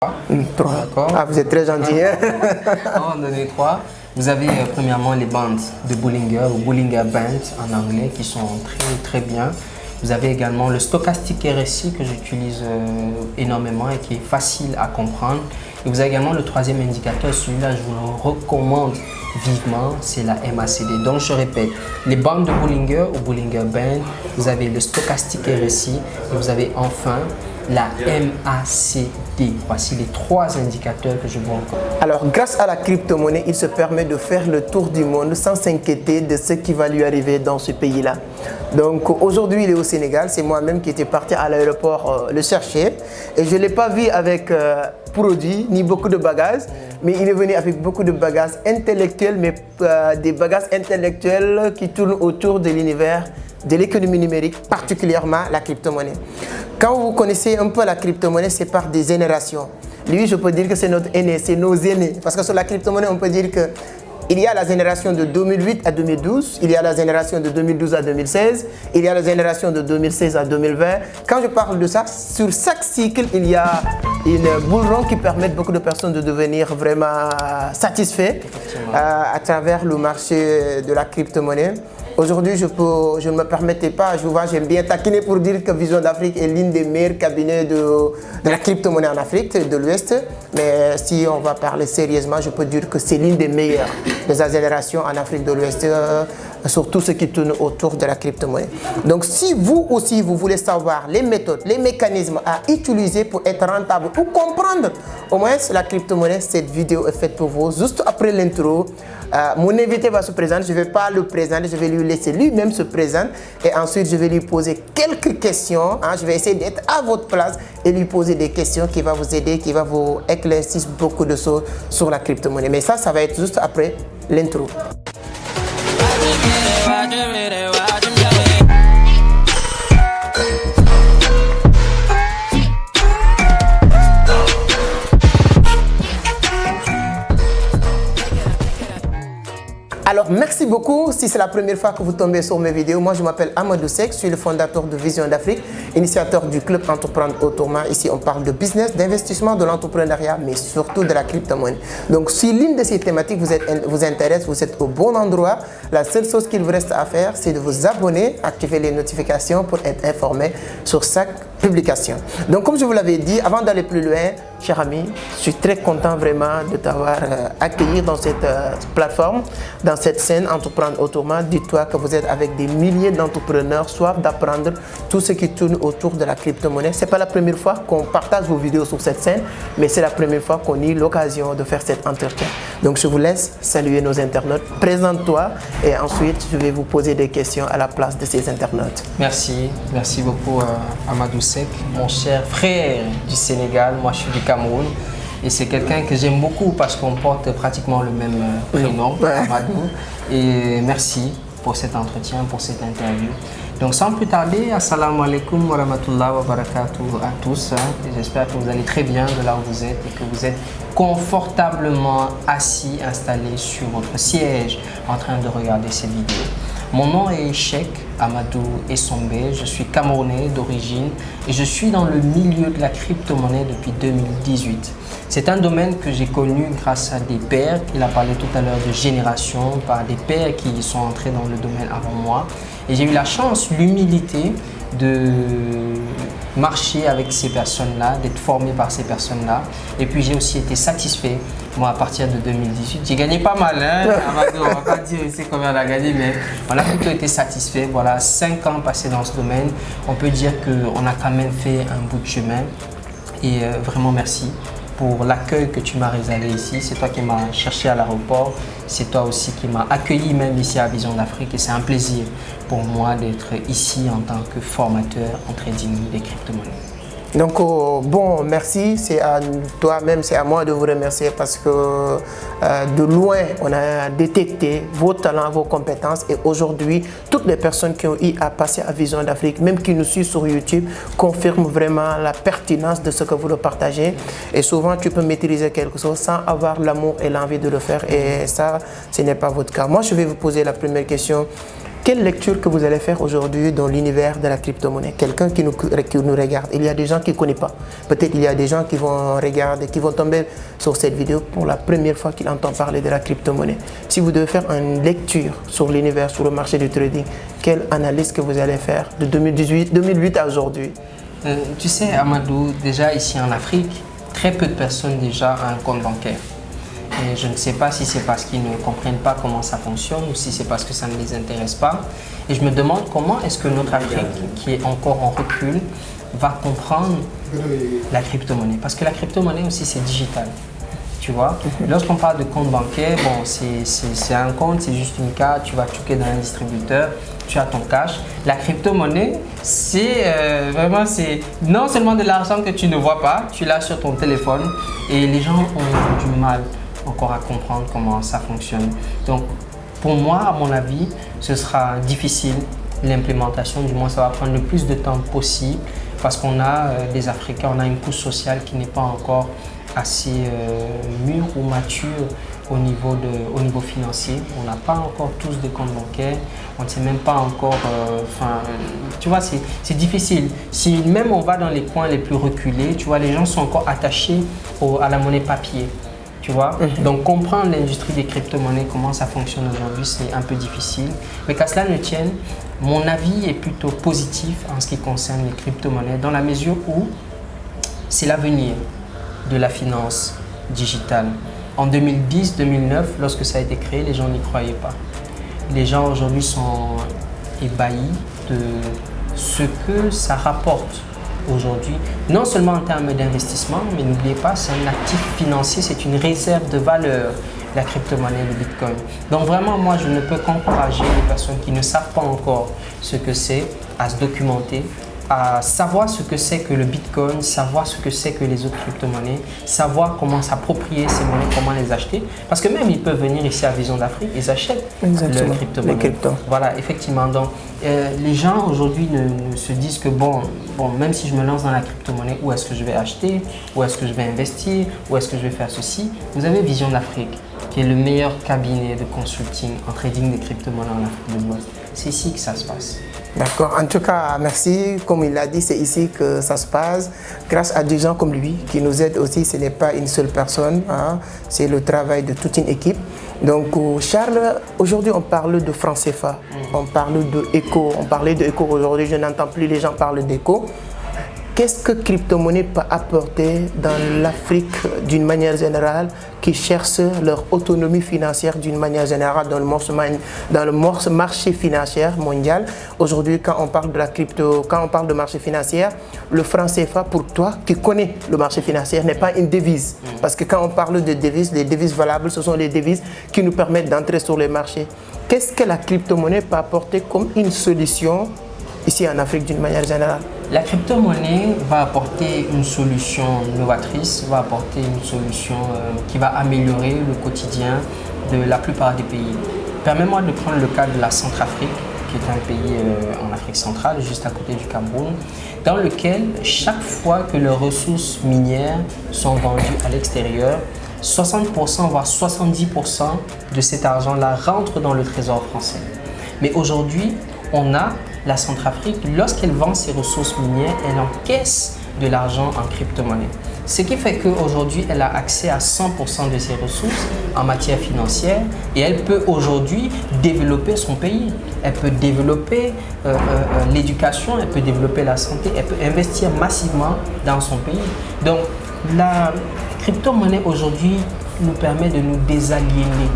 3. D'accord. Ah, vous êtes très gentil. Hein? On va donner 3. Vous avez premièrement les bandes de Bollinger ou Bollinger Band en anglais qui sont très bien. Vous avez également le stochastique RSI que j'utilise énormément et qui est facile à comprendre. Et vous avez également le troisième indicateur, celui-là je vous le recommande vivement, c'est la MACD. Donc je répète, les bandes de Bollinger ou Bollinger Band, vous avez le stochastique RSI et vous avez enfin la MACD. Voici les 3 indicateurs que je vous recommande. Alors, grâce à la crypto-monnaie, il se permet de faire le tour du monde sans s'inquiéter de ce qui va lui arriver dans ce pays-là. Donc, aujourd'hui, il est au Sénégal. C'est moi-même qui étais parti à l'aéroport le chercher. Et je ne l'ai pas vu avec produits ni beaucoup de bagages. Mais il est venu avec beaucoup de bagages intellectuels, mais des bagages intellectuels qui tournent autour de l'univers de l'économie numérique, particulièrement la crypto-monnaie. Quand vous connaissez un peu la crypto-monnaie, c'est par des générations. Lui, je peux dire que c'est notre aîné, c'est nos aînés. Parce que sur la crypto-monnaie, on peut dire que il y a la génération de 2008 à 2012, il y a la génération de 2012 à 2016, il y a la génération de 2016 à 2020. Quand je parle de ça, sur chaque cycle, il y a une boule ronde qui permet à beaucoup de personnes de devenir vraiment satisfaits à travers le marché de la crypto-monnaie. Aujourd'hui, je ne me permettais pas, j'aime bien taquiner pour dire que Vision d'Afrique est l'une des meilleurs cabinets de la crypto-monnaie en Afrique de l'Ouest. Mais si on va parler sérieusement, je peux dire que c'est l'une des meilleures de sa génération en Afrique de l'Ouest, sur tout ce qui tourne autour de la crypto-monnaie. Donc si vous aussi, vous voulez savoir les méthodes, les mécanismes à utiliser pour être rentable ou comprendre au moins la crypto-monnaie, cette vidéo est faite pour vous. Juste après l'intro, mon invité va se présenter, je ne vais pas le présenter, je vais lui laisser lui-même se présenter et ensuite je vais lui poser quelques questions. Je vais essayer d'être à votre place et lui poser des questions qui vont vous aider, qui vont vous éclaircir beaucoup de choses sur la crypto-monnaie. Mais ça va être juste après l'intro. Alors, merci beaucoup. Si c'est la première fois que vous tombez sur mes vidéos, moi je m'appelle Amadou Seck, je suis le fondateur de Vision d'Afrique, initiateur du club Entreprendre Autrement. Ici, on parle de business, d'investissement, de l'entrepreneuriat, mais surtout de la crypto-monnaie. Donc, si l'une de ces thématiques vous intéresse, vous êtes au bon endroit. La seule chose qu'il vous reste à faire, c'est de vous abonner, activer les notifications pour être informé sur chaque publication. Donc, comme je vous l'avais dit, avant d'aller plus loin, cher ami, je suis très content vraiment de t'avoir accueilli dans cette plateforme, dans cette scène Entreprendre Autrement. Dis-toi que vous êtes avec des milliers d'entrepreneurs, soif d'apprendre tout ce qui tourne autour de la crypto-monnaie. Ce n'est pas la première fois qu'on partage vos vidéos sur cette scène, mais c'est la première fois qu'on a eu l'occasion de faire cet entretien. Donc je vous laisse saluer nos internautes. Présente-toi et ensuite je vais vous poser des questions à la place de ces internautes. Merci beaucoup Amadou Seck, mon cher frère du Sénégal. Moi je suis du Cameroun et c'est quelqu'un que j'aime beaucoup parce qu'on porte pratiquement le même prénom, Amadou. Et merci pour cet entretien, pour cette interview. Donc sans plus tarder, assalamu alaikum wa rahmatullahi wa barakatuh à tous. J'espère que vous allez très bien de là où vous êtes et que vous êtes confortablement assis, installés sur votre siège en train de regarder cette vidéo. Mon nom est Cheikh Amadou Essombe, je suis camerounais d'origine et je suis dans le milieu de la crypto-monnaie depuis 2018. C'est un domaine que j'ai connu grâce à des pairs, il a parlé tout à l'heure de génération, par des pairs qui sont entrés dans le domaine avant moi. Et j'ai eu la chance, l'humilité de marcher avec ces personnes-là, d'être formé par ces personnes-là. Et puis j'ai aussi été satisfait. Moi, à partir de 2018, j'ai gagné pas mal. On va pas dire ici combien on a gagné, mais on a plutôt été satisfait. Voilà, 5 ans passés dans ce domaine. On peut dire qu'on a quand même fait un bout de chemin. Et vraiment merci pour l'accueil que tu m'as réservé ici. C'est toi qui m'as cherché à l'aéroport. C'est toi aussi qui m'as accueilli même ici à Vision d'Afrique. Et c'est un plaisir pour moi d'être ici en tant que formateur en trading des crypto-monnaies. Donc, bon, merci, c'est à toi-même, c'est à moi de vous remercier parce que de loin, on a détecté vos talents, vos compétences et aujourd'hui, toutes les personnes qui ont eu à passer à Vision d'Afrique, même qui nous suivent sur YouTube, confirment vraiment la pertinence de ce que vous partagez. Et souvent, tu peux maîtriser quelque chose sans avoir l'amour et l'envie de le faire et ça, ce n'est pas votre cas. Moi, je vais vous poser la première question. quelle lecture que vous allez faire aujourd'hui dans l'univers de la crypto-monnaie? Quelqu'un qui nous regarde, il y a des gens qui ne connaissent pas. Peut-être il y a des gens qui vont regarder, qui vont tomber sur cette vidéo pour la première fois qu'ils entendent parler de la crypto-monnaie. Si vous devez faire une lecture sur l'univers, sur le marché du trading, quelle analyse que vous allez faire de 2008 à aujourd'hui? Tu sais, Amadou, déjà ici en Afrique, très peu de personnes déjà ont un compte bancaire. Et je ne sais pas si c'est parce qu'ils ne comprennent pas comment ça fonctionne ou si c'est parce que ça ne les intéresse pas. Et je me demande comment est-ce que notre Afrique, qui est encore en recul, va comprendre la crypto-monnaie. Parce que la crypto-monnaie aussi, c'est digital. Tu vois, lorsqu'on parle de compte bancaire, bon, c'est un compte, c'est juste une carte, tu vas checker dans un distributeur, tu as ton cash. La crypto-monnaie, c'est vraiment, c'est non seulement de l'argent que tu ne vois pas, tu l'as sur ton téléphone et les gens ont du mal encore à comprendre comment ça fonctionne. Donc, pour moi, à mon avis, ce sera difficile l'implémentation, du moins ça va prendre le plus de temps possible parce qu'on a des Africains, on a une couche sociale qui n'est pas encore assez mûr ou mature au niveau financier. On n'a pas encore tous des comptes bancaires, on ne sait même pas encore, tu vois, c'est difficile. Si même on va dans les coins les plus reculés, tu vois, les gens sont encore attachés à la monnaie papier. Tu vois? Donc comprendre l'industrie des crypto-monnaies, comment ça fonctionne aujourd'hui, c'est un peu difficile. Mais qu'à cela ne tienne, mon avis est plutôt positif en ce qui concerne les crypto-monnaies, dans la mesure où c'est l'avenir de la finance digitale. En 2010-2009, lorsque ça a été créé, les gens n'y croyaient pas. Les gens aujourd'hui sont ébahis de ce que ça rapporte aujourd'hui, non seulement en termes d'investissement, mais n'oubliez pas, c'est un actif financier, c'est une réserve de valeur, la crypto-monnaie, le Bitcoin. Donc vraiment, moi, je ne peux qu'encourager les personnes qui ne savent pas encore ce que c'est à se documenter, à savoir ce que c'est que le Bitcoin, savoir ce que c'est que les autres crypto-monnaies, savoir comment s'approprier ces monnaies, comment les acheter. Parce que même ils peuvent venir ici à Vision d'Afrique, ils achètent le crypto-monnaie. Voilà, effectivement. Donc, les gens aujourd'hui ne se disent que bon, même si je me lance dans la crypto-monnaie, où est-ce que je vais acheter, où est-ce que je vais investir, où est-ce que je vais faire ceci. Vous avez Vision d'Afrique, qui est le meilleur cabinet de consulting en trading des crypto-monnaies en Afrique de l'Ouest. C'est ici que ça se passe. D'accord. En tout cas, merci. Comme il l'a dit, c'est ici que ça se passe. Grâce à des gens comme lui qui nous aident aussi, ce n'est pas une seule personne, hein. C'est le travail de toute une équipe. Donc, Charles, aujourd'hui, on parle de franc CFA. On parle de éco. On parlait de éco aujourd'hui. Je n'entends plus les gens parler d'éco. Qu'est-ce que crypto-monnaie peut apporter dans l'Afrique d'une manière générale qui cherche leur autonomie financière d'une manière générale dans le marché financier mondial? Aujourd'hui, quand on parle de la crypto, quand on parle de marché financier, le franc CFA, pour toi qui connais le marché financier, n'est pas une devise. Parce que quand on parle de devises, les devises valables, ce sont les devises qui nous permettent d'entrer sur les marchés. Qu'est-ce que la crypto-monnaie peut apporter comme une solution ici en Afrique d'une manière générale? La crypto-monnaie va apporter une solution novatrice, va apporter une solution qui va améliorer le quotidien de la plupart des pays. Permets-moi de prendre le cas de la Centrafrique, qui est un pays en Afrique centrale, juste à côté du Cameroun, dans lequel chaque fois que les ressources minières sont vendues à l'extérieur, 60% voire 70% de cet argent-là rentre dans le trésor français. Mais aujourd'hui, on a la Centrafrique, lorsqu'elle vend ses ressources minières, elle encaisse de l'argent en crypto-monnaie. Ce qui fait qu'aujourd'hui, elle a accès à 100% de ses ressources en matière financière et elle peut aujourd'hui développer son pays. Elle peut développer l'éducation, elle peut développer la santé, elle peut investir massivement dans son pays. Donc, la crypto-monnaie aujourd'hui nous permet de nous désaliéner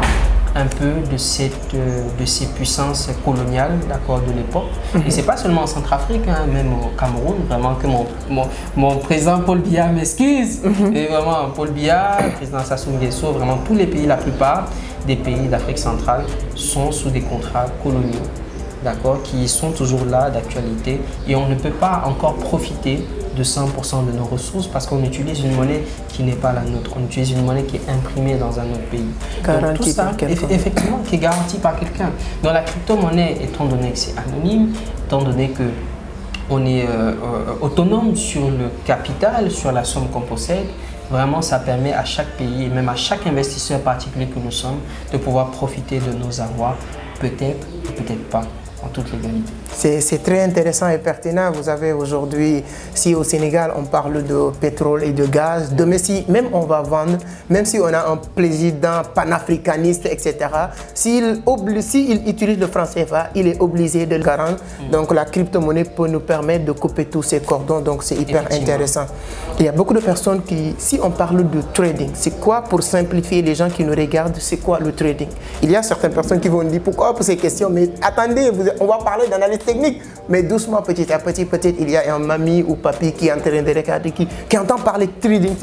un peu de ces puissances coloniales, d'accord, de l'époque. Et c'est pas seulement en Centrafrique, hein, même au Cameroun, vraiment que mon président Paul Biya m'excuse. Et vraiment, Paul Biya, le président Sassou Nguesso, vraiment tous les pays, la plupart des pays d'Afrique centrale sont sous des contrats coloniaux, d'accord, qui sont toujours là d'actualité. Et on ne peut pas encore profiter de 100% de nos ressources parce qu'on utilise une monnaie qui n'est pas la nôtre. On utilise une monnaie qui est imprimée dans un autre pays. Donc, tout ça, effectivement, qui est garanti par quelqu'un. Dans la crypto-monnaie, étant donné que c'est anonyme, étant donné qu'on est autonome sur le capital, sur la somme qu'on possède, vraiment, ça permet à chaque pays et même à chaque investisseur particulier que nous sommes de pouvoir profiter de nos avoirs, peut-être ou peut-être pas. en toute légalité. C'est très intéressant et pertinent. Vous avez aujourd'hui, si au Sénégal on parle de pétrole et de gaz, demain si même on va vendre, même si on a un président panafricaniste, etc., s'il utilise le franc CFA, il est obligé de le garantir. Donc la crypto-monnaie peut nous permettre de couper tous ces cordons, donc c'est hyper intéressant. Il y a beaucoup de personnes qui, si on parle de trading, c'est quoi, pour simplifier les gens qui nous regardent, c'est quoi le trading? Il y a certaines personnes qui vont dire pourquoi pour ces questions, mais attendez, on va parler d'analyse technique, mais doucement, petit à petit, peut-être il y a un mamie ou papy qui est en train de regarder, qui entend parler trading,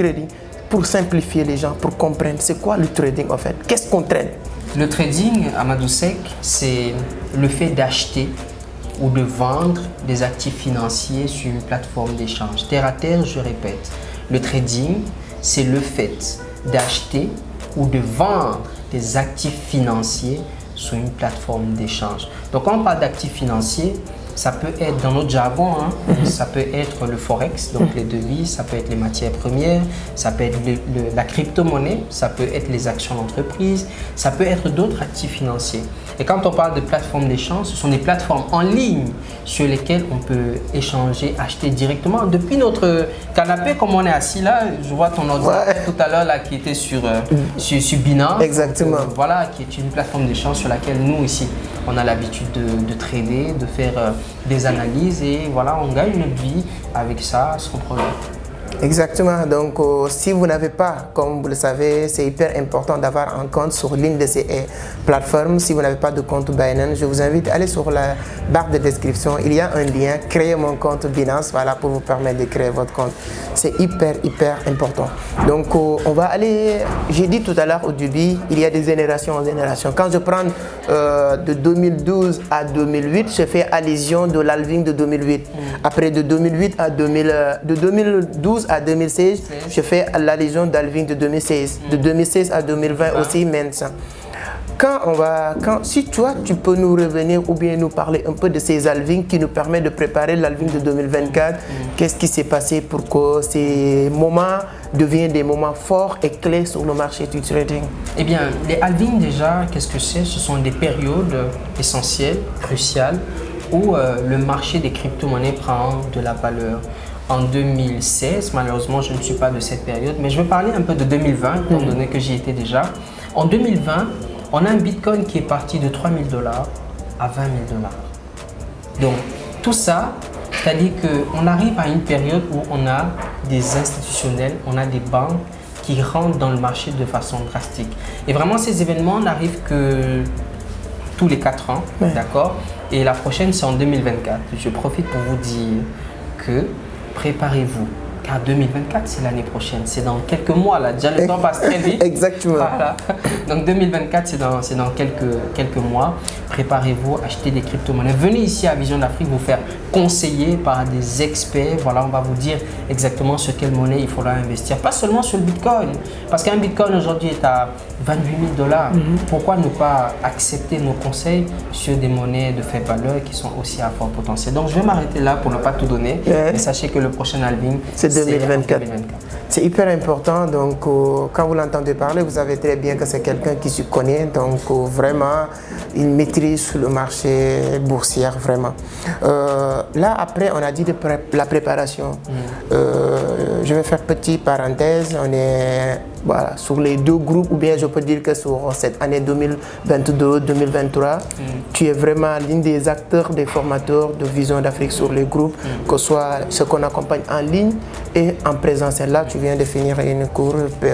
pour simplifier les gens, pour comprendre c'est quoi le trading en fait, qu'est-ce qu'on trade? Le trading, Amadou Seck, c'est le fait d'acheter ou de vendre des actifs financiers sur une plateforme d'échange. Terre à terre, je répète, le trading, c'est le fait d'acheter ou de vendre des actifs financiers sur une plateforme d'échange. Donc quand on parle d'actifs financiers, ça peut être dans notre jargon, ça peut être le forex, donc les devises, ça peut être les matières premières, ça peut être la crypto-monnaie, ça peut être les actions d'entreprise, ça peut être d'autres actifs financiers. Et quand on parle de plateformes d'échange, ce sont des plateformes en ligne sur lesquelles on peut échanger, acheter directement depuis notre canapé, comme on est assis là. Je vois ton ordinateur tout à l'heure là qui était sur Binance. Exactement. Voilà, qui est une plateforme d'échange sur laquelle nous ici, on a l'habitude de trader, de faire des analyses et voilà, on gagne notre vie avec ça sans problème. Exactement. Donc, si vous n'avez pas, comme vous le savez, c'est hyper important d'avoir un compte sur l'une de ces plateformes. Si vous n'avez pas de compte Binance, je vous invite à aller sur la barre de description. Il y a un lien, créer mon compte Binance, voilà, pour vous permettre de créer votre compte. C'est hyper important. Donc, on va aller, j'ai dit tout à l'heure au début, il y a des générations en génération. Quand je prends de 2012 à 2008, je fais allusion de l'halving de 2008. Après, de 2008 à 2012 à 2016, je fais l'allusion d'halving de 2016. De 2016 à 2020 aussi, maintenant. Si toi, tu peux nous revenir ou bien nous parler un peu de ces halvings qui nous permettent de préparer l'halving de 2024. Qu'est-ce qui s'est passé pour que ces moments deviennent des moments forts et clés sur le marché du trading? Eh bien, les halvings déjà, qu'est-ce que c'est? Ce sont des périodes essentielles, cruciales, où le marché des crypto-monnaies prend de la valeur. En 2016, malheureusement, je ne suis pas de cette période, mais je vais parler un peu de 2020, étant donné que j'y étais déjà. En 2020, on a un Bitcoin qui est parti de 3 000 $ à 20 000 $. Donc, tout ça, c'est-à-dire qu'on arrive à une période où on a des institutionnels, on a des banques qui rentrent dans le marché de façon drastique. Et vraiment, ces événements n'arrivent que tous les 4 ans, d'accord? Et la prochaine, c'est en 2024. Je profite pour vous dire que préparez-vous, car 2024, c'est l'année prochaine. C'est dans quelques mois, là. Déjà, le temps passe très vite. Exactement. Voilà. Donc, 2024, c'est dans quelques mois. Préparez-vous, achetez des crypto-monnaies. Venez ici à Vision d'Afrique vous faire conseiller par des experts. Voilà, on va vous dire exactement sur quelle monnaie il faudra investir. Pas seulement sur le Bitcoin. Parce qu'un Bitcoin aujourd'hui est à 28 000 $. Pourquoi ne pas accepter nos conseils sur des monnaies de faible valeur qui sont aussi à fort potentiel? Donc, je vais m'arrêter là pour ne pas tout donner. Mais sachez que le prochain halving, c'est 2024. C'est hyper important. Donc, quand vous l'entendez parler, vous savez très bien que c'est quelqu'un qui se connaît. Donc, vraiment, il maîtrise le marché boursier, vraiment. Là, après, on a dit de la préparation. Je vais faire petite parenthèse. On est sur les deux groupes, ou bien je peux dire que sur cette année 2022-2023, tu es vraiment l'un des acteurs, des formateurs de Vision d'Afrique sur les groupes, que ce soit ce qu'on accompagne en ligne et en présentiel. Là, tu viens de finir une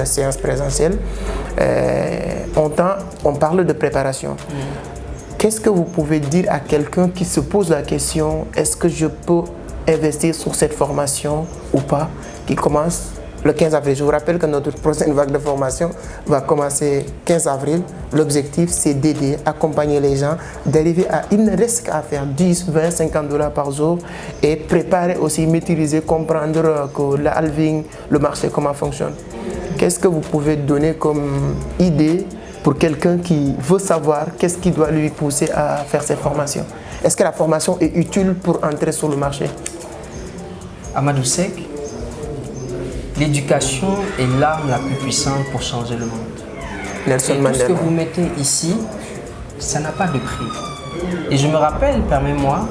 séance présentielle. On parle de préparation. Qu'est-ce que vous pouvez dire à quelqu'un qui se pose la question, est-ce que je peux investir sur cette formation ou pas, qui commence le 15 avril. Je vous rappelle que notre prochaine vague de formation va commencer 15 avril. L'objectif, c'est d'aider, accompagner les gens, d'arriver à, il ne reste qu'à faire 10, 20, 50 $ par jour et préparer aussi, maîtriser, comprendre que le halving, le marché, comment fonctionne. Qu'est-ce que vous pouvez donner comme idée pour quelqu'un qui veut savoir qu'est-ce qui doit lui pousser à faire cette formation? Est-ce que la formation est utile pour entrer sur le marché? Amadou Seck, l'éducation est l'arme la plus puissante pour changer le monde. Nelson Mandela. Tout ce que vous mettez ici, ça n'a pas de prix. Et je me rappelle, permets-moi,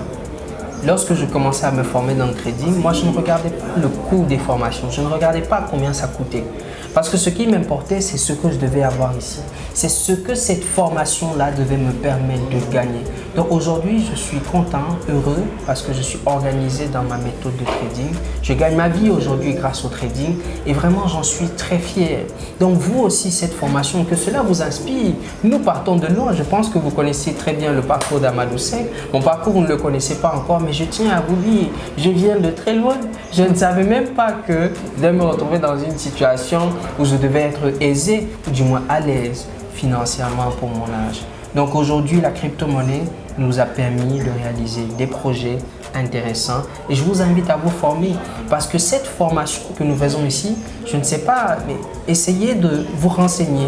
lorsque je commençais à me former dans le trading, moi je ne regardais pas le coût des formations, je ne regardais pas combien ça coûtait. Parce que ce qui m'importait, c'est ce que je devais avoir ici. C'est ce que cette formation-là devait me permettre de gagner. Donc aujourd'hui, je suis content, heureux, parce que je suis organisé dans ma méthode de trading. Je gagne ma vie aujourd'hui grâce au trading et vraiment, j'en suis très fier. Donc vous aussi, cette formation, que cela vous inspire. Nous partons de loin. Je pense que vous connaissez très bien le parcours d'Amadou Seck. Mon parcours, vous ne le connaissez pas encore, mais je tiens à vous dire, je viens de très loin. Je ne savais même pas que de me retrouver dans une situation où je devais être aisé, ou du moins à l'aise financièrement pour mon âge. Donc aujourd'hui, la crypto-monnaie nous a permis de réaliser des projets intéressants et je vous invite à vous former parce que cette formation que nous faisons ici, je ne sais pas, mais essayez de vous renseigner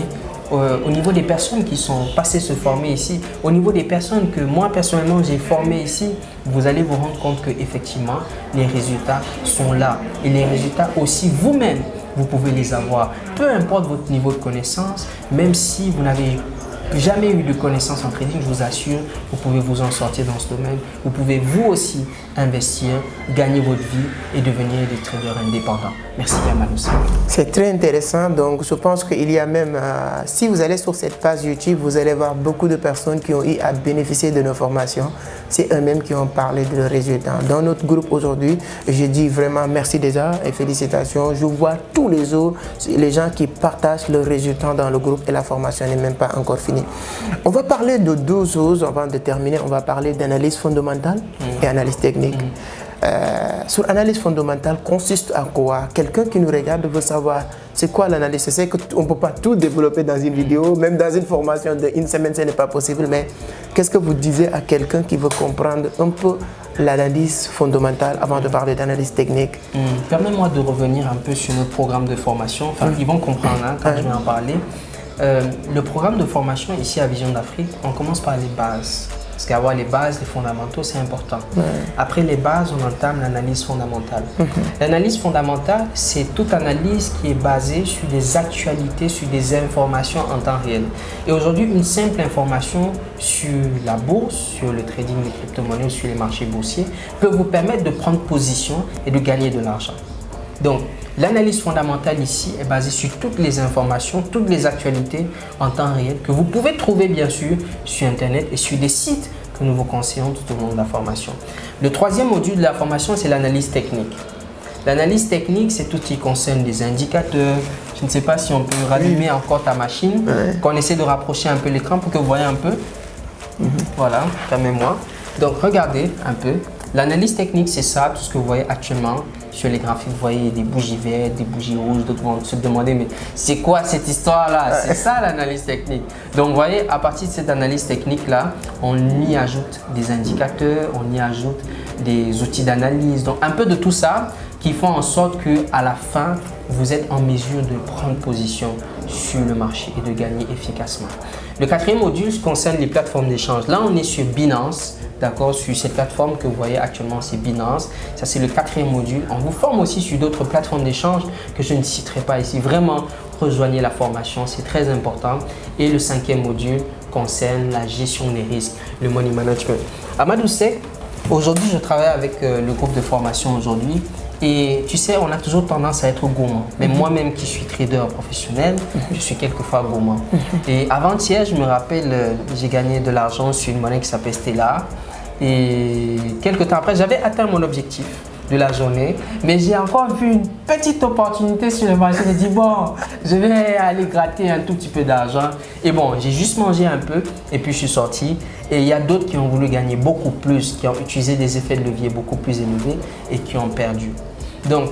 au niveau des personnes qui sont passées se former ici, au niveau des personnes que moi personnellement j'ai formées ici, vous allez vous rendre compte que effectivement les résultats sont là et les résultats aussi vous-même vous pouvez les avoir. Peu importe votre niveau de connaissance, même si vous n'avez jamais eu de connaissances en trading, je vous assure, vous pouvez vous en sortir dans ce domaine. Vous pouvez vous aussi investir, gagner votre vie et devenir des traders indépendants. Merci Amadou Seck. C'est très intéressant. Donc, je pense qu'il y a même, si vous allez sur cette page YouTube, vous allez voir beaucoup de personnes qui ont eu à bénéficier de nos formations. C'est eux-mêmes qui ont parlé de leurs résultats. Dans notre groupe aujourd'hui, je dis vraiment merci déjà et félicitations. Je vois tous les jours les gens qui partagent leurs résultats dans le groupe et la formation n'est même pas encore finie. On va parler de deux choses avant de terminer. On va parler d'analyse fondamentale et analyse technique. Sur analyse fondamentale consiste à quoi? Quelqu'un qui nous regarde veut savoir c'est quoi l'analyse. Je sais qu'on ne peut pas tout développer dans une vidéo, même dans une formation d'une semaine, ce n'est pas possible. Mais qu'est-ce que vous disiez à quelqu'un qui veut comprendre un peu l'analyse fondamentale avant de parler d'analyse technique? Permets-moi de revenir un peu sur notre programme de formation. Enfin, ils vont comprendre quand je vais en parler. Le programme de formation ici à Vision d'Afrique, on commence par les bases. Parce qu'avoir les bases, les fondamentaux, c'est important. Après les bases, on entame l'analyse fondamentale. L'analyse fondamentale, c'est toute analyse qui est basée sur des actualités, sur des informations en temps réel. Et aujourd'hui, une simple information sur la bourse, sur le trading des crypto-monnaies ou sur les marchés boursiers peut vous permettre de prendre position et de gagner de l'argent. Donc, l'analyse fondamentale ici est basée sur toutes les informations, toutes les actualités en temps réel que vous pouvez trouver bien sûr sur Internet et sur des sites que nous vous conseillons tout au long de la formation. Le troisième module de la formation, c'est l'analyse technique. L'analyse technique, c'est tout ce qui concerne des indicateurs. Je ne sais pas si on peut rallumer encore ta machine, qu'on essaie de rapprocher un peu l'écran pour que vous voyez un peu. Voilà, permets-moi. Donc, regardez un peu. L'analyse technique, c'est ça, tout ce que vous voyez actuellement sur les graphiques. Vous voyez des bougies vertes, des bougies rouges. D'autres vont se demander, mais c'est quoi cette histoire-là? C'est ça l'analyse technique. Donc, vous voyez, à partir de cette analyse technique-là, on y ajoute des indicateurs, on y ajoute des outils d'analyse. Donc, un peu de tout ça qui font en sorte qu'à la fin, vous êtes en mesure de prendre position sur le marché et de gagner efficacement. Le quatrième module concerne les plateformes d'échange. Là, on est sur Binance. D'accord, sur cette plateforme que vous voyez actuellement, c'est Binance. Ça, c'est le quatrième module. On vous forme aussi sur d'autres plateformes d'échange que je ne citerai pas ici. Vraiment, rejoignez la formation, c'est très important. Et le cinquième module concerne la gestion des risques, le money management. Amadou Seck, aujourd'hui, je travaille avec le groupe de formation aujourd'hui. Et tu sais, on a toujours tendance à être gourmand. Mais moi-même qui suis trader professionnel, je suis quelquefois gourmand. Et avant-hier, je me rappelle, j'ai gagné de l'argent sur une monnaie qui s'appelle Stellar. Et quelques temps après, j'avais atteint mon objectif de la journée. Mais j'ai encore vu une petite opportunité sur le marché. J'ai dit, bon, je vais aller gratter un tout petit peu d'argent. Et bon, j'ai juste mangé un peu et puis je suis sorti. Et il y a d'autres qui ont voulu gagner beaucoup plus, qui ont utilisé des effets de levier beaucoup plus élevés et qui ont perdu. Donc,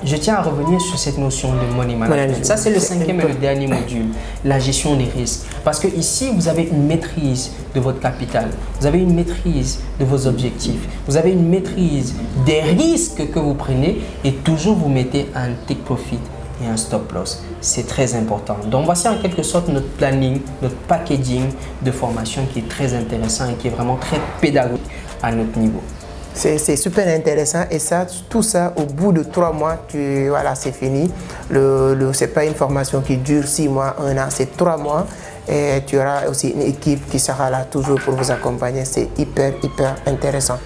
je tiens à revenir sur cette notion de money management. Ça, c'est le cinquième et le dernier module, la gestion des risques. Parce que ici, vous avez une maîtrise de votre capital, vous avez une maîtrise de vos objectifs, vous avez une maîtrise des risques que vous prenez et toujours vous mettez un take profit et un stop loss. C'est très important. Donc, voici en quelque sorte notre planning, notre packaging de formation qui est très intéressant et qui est vraiment très pédagogique à notre niveau. C'est super intéressant et ça, tout ça, au bout de 3 mois, voilà, c'est fini. Ce n'est pas une formation qui dure 6 mois, 1 an, c'est 3 mois. et tu auras aussi une équipe qui sera là toujours pour vous accompagner. C'est hyper intéressant.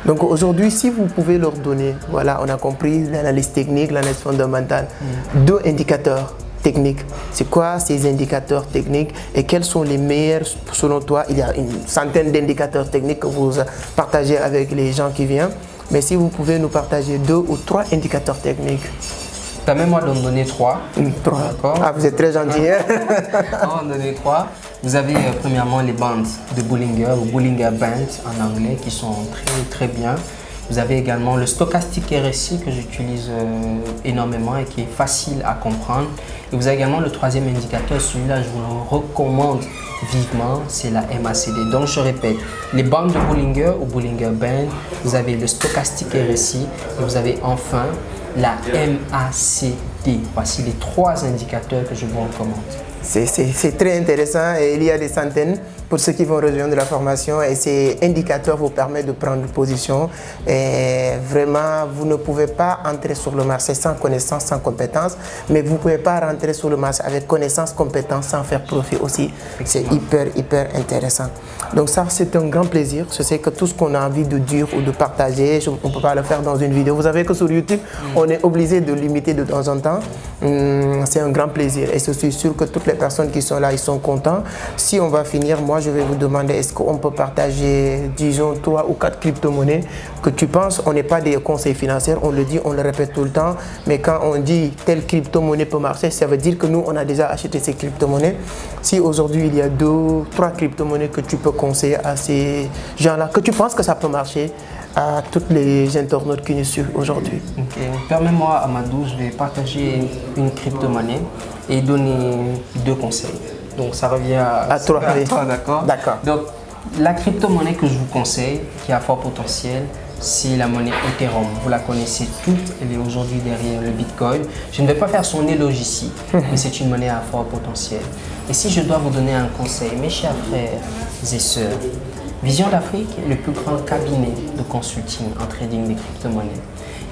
Donc aujourd'hui, si vous pouvez leur donner, voilà, on a compris l'analyse technique, l'analyse fondamentale, 2 indicateurs techniques. C'est quoi ces indicateurs techniques et quels sont les meilleurs selon toi? Il y a une centaine d'indicateurs techniques que vous partagez avec les gens qui viennent. Mais si vous pouvez nous partager 2 ou 3 indicateurs techniques. Permets-moi d'en donner 3. 3. Ah, vous êtes très gentil. On va en donner 3. Vous avez premièrement les bandes de Bollinger ou Bollinger Bands en anglais qui sont très bien. Vous avez également le stochastique RSI que j'utilise énormément et qui est facile à comprendre. Et vous avez également le 3e indicateur, celui-là je vous le recommande vivement, c'est la MACD. Donc je répète, les bandes de Bollinger ou Bollinger Band, vous avez le stochastique RSI et vous avez enfin la MACD. Voici les 3 indicateurs que je vous recommande. C'est très intéressant et il y a des centaines pour ceux qui vont rejoindre la formation et ces indicateurs vous permettent de prendre position et vraiment vous ne pouvez pas entrer sur le marché sans connaissance, sans compétence, mais vous ne pouvez pas rentrer sur le marché avec connaissance, compétence sans faire profit aussi. C'est hyper intéressant. Donc ça c'est un grand plaisir. Je sais que tout ce qu'on a envie de dire ou de partager, on ne peut pas le faire dans une vidéo. Vous savez que sur YouTube, on est obligé de limiter de temps en temps. C'est un grand plaisir et je suis sûr que toutes les personnes qui sont là, ils sont contents. Si on va finir, moi je vais vous demander est-ce qu'on peut partager, disons, 3 ou 4 crypto-monnaies que tu penses. On n'est pas des conseils financiers, on le dit, on le répète tout le temps, mais quand on dit telle crypto-monnaie peut marcher, ça veut dire que nous on a déjà acheté ces crypto-monnaies. Si aujourd'hui il y a 2 ou 3 crypto-monnaies que tu peux conseiller à ces gens-là, que tu penses que ça peut marcher à tous les internautes qui nous suivent aujourd'hui. Okay. Permets-moi, Amadou, je vais partager une crypto-monnaie et donner 2 conseils. Donc ça revient à 3, d'accord? D'accord. Donc la crypto-monnaie que je vous conseille, qui a fort potentiel, c'est la monnaie Ethereum. Vous la connaissez toute, elle est aujourd'hui derrière le Bitcoin. Je ne vais pas faire son éloge ici, mais c'est une monnaie à fort potentiel. Et si je dois vous donner un conseil, mes chers frères et sœurs, Vision d'Afrique est le plus grand cabinet de consulting en trading des crypto-monnaies.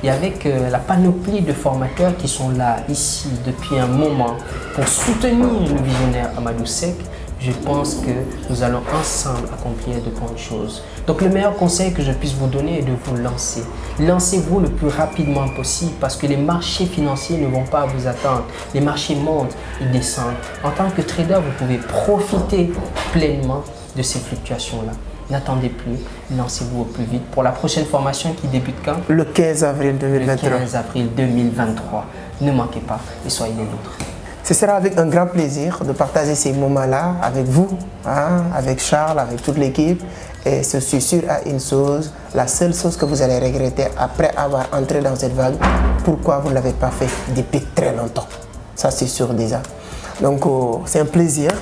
Et avec la panoplie de formateurs qui sont là, ici, depuis un moment, pour soutenir le visionnaire Amadou Seck, je pense que nous allons ensemble accomplir de grandes choses. Donc le meilleur conseil que je puisse vous donner est de vous lancer. Lancez-vous le plus rapidement possible parce que les marchés financiers ne vont pas vous attendre. Les marchés montent, ils descendent. En tant que trader, vous pouvez profiter pleinement de ces fluctuations-là. N'attendez plus, lancez-vous au plus vite pour la prochaine formation qui débute quand? Le 15 avril 2023. Le 15 avril 2023. Ne manquez pas et soyez les nôtres. Ce sera avec un grand plaisir de partager ces moments-là avec vous, hein, avec Charles, avec toute l'équipe. Et je suis sûr à une chose, la seule chose que vous allez regretter après avoir entré dans cette vague, pourquoi vous ne l'avez pas fait depuis très longtemps. Ça c'est sûr déjà. Donc c'est un plaisir.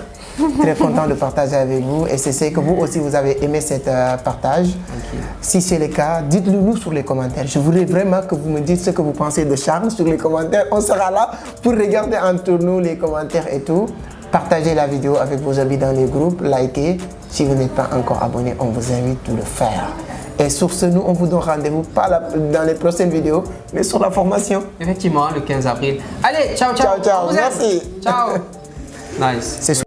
Très content de partager avec vous et c'est que vous aussi vous avez aimé cet partage. Okay. Si c'est le cas, dites-le nous sur les commentaires. Je voudrais vraiment que vous me dites ce que vous pensez de Charles sur les commentaires. On sera là pour regarder entre nous les commentaires et tout. Partagez la vidéo avec vos amis dans les groupes, likez. Si vous n'êtes pas encore abonné, on vous invite de le faire. Et sur ce, nous, on vous donne rendez-vous pas dans les prochaines vidéos, mais sur la formation. Effectivement, le 15 avril. Allez, ciao, ciao. Ciao, ciao. Merci. Ciao. Nice.